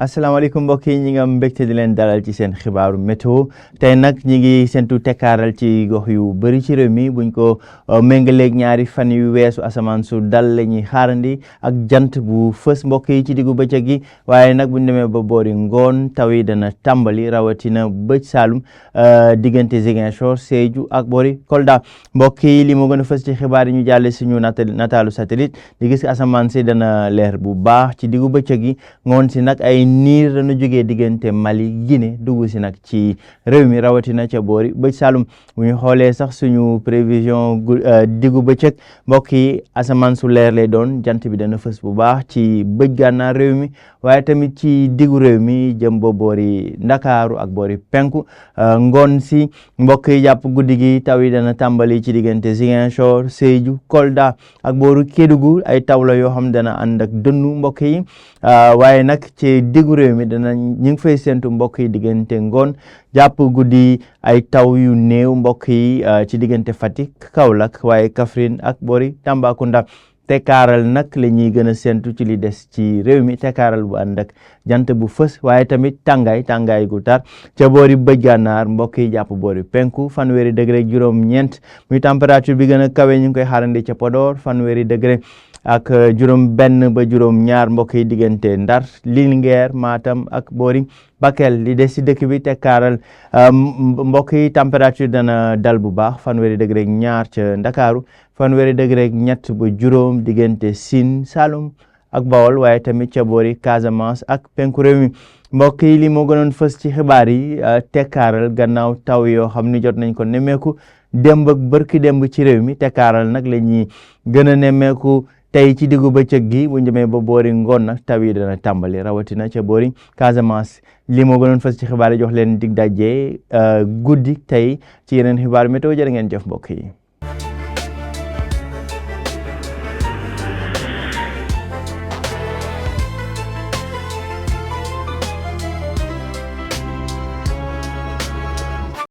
asalaamaaleykum mbokk yi ñi nga am mbégte di leen dalal ci seen xibaaru météo tey nag ñi ngi sentu tekkaaral ci gox yu bëri ci réew mi buñ ko méngaleeg ñaari fan yu weesu asamaan su dal la ñuy xaarandi ak jant bu fës mbokk yi ci diggu bëccëg gi waaye nag buñ demee ba boori ngoon taw yi dana tàmbali rawatina bëj Saalum diggante Ziguinchor Sédhiou ak boori Kolda mbokk yi li moo gën a fës ci xibaar yi ñu jàlle suñu nataalu satellite di gis asamaan si dana leer bu baax ci diggu bëccëg gi ngoon si nag ay niir dañu jógee diggante Mali Guinée dugg si nag ci réew mi rawatina ca boori bëj Saalum bu ñu xoolee sax suñu prévision diggu bëccëg mbokk yi asamaan su leer lay doon jant bi dana fës bu baax ci bëj gànnaar réew mi waaye tamit ci diggu réew mi jëm ba boori Ndakaaru ak boori penku ngoon si mbokk yi jàpp guddi gi taw yi dana tàmbali ci diggante Ziguinchor Sédhiou Kolda ak booru Kédougou ay taw la yoo xam dana ànd ak dënnu mbokk yi waaye nag ci diggu réew mi dana ñu ngi fay séntu mbokk yi diggante ngoon jàpp guddi ay taw yu néew mbokk yi ci diggante Fatick Kaolack waaye Kaffrine ak boori Tambacounda tekkaaral nag la ñuy gën a séntu ci li des ci réew mi tekkaaral bu ànd ak jant bu fës waaye tamit tàngaay gu tar ca boori bëj gànnaar mbokk yi jàpp boori penku fanweeri degré juróom-ñeent muy température bi gën a kawe ñu ngi koy xaarandi ca Podor fanweeri degré ak juróom benn ba juróom ñaar mbokk yi diggante Ndar Linguère Matam ak boori Bakel li des ci dëkk bi tekkaaral mbokk yi température dana dal bu baax fanweeri degré ñaar ca Ndakaaru fanweeri degré ñett ba juróom diggante Sine Saloum ak Bawol waaye tamit ca boori Casamance ak penku réew mi mbokk yi li moo gënoon fës ci xibaar yi tekkaaral gannaaw taw yoo xam ni jot nañ ko nemmeeku démb ak bërki démb ci réew mi tekkaaral nag la ñuy gën a nemmeeku tey ci diggu bëccëg gi bu ñu demee ba boori ngoon nag taw yi dana tàmbali rawatina ca boori Casamance li moo gënoon fës ci xibaar yi jox leen dig daje guddi tey ci yeneen xibaar météo jërë ngeen jëf mbokk yi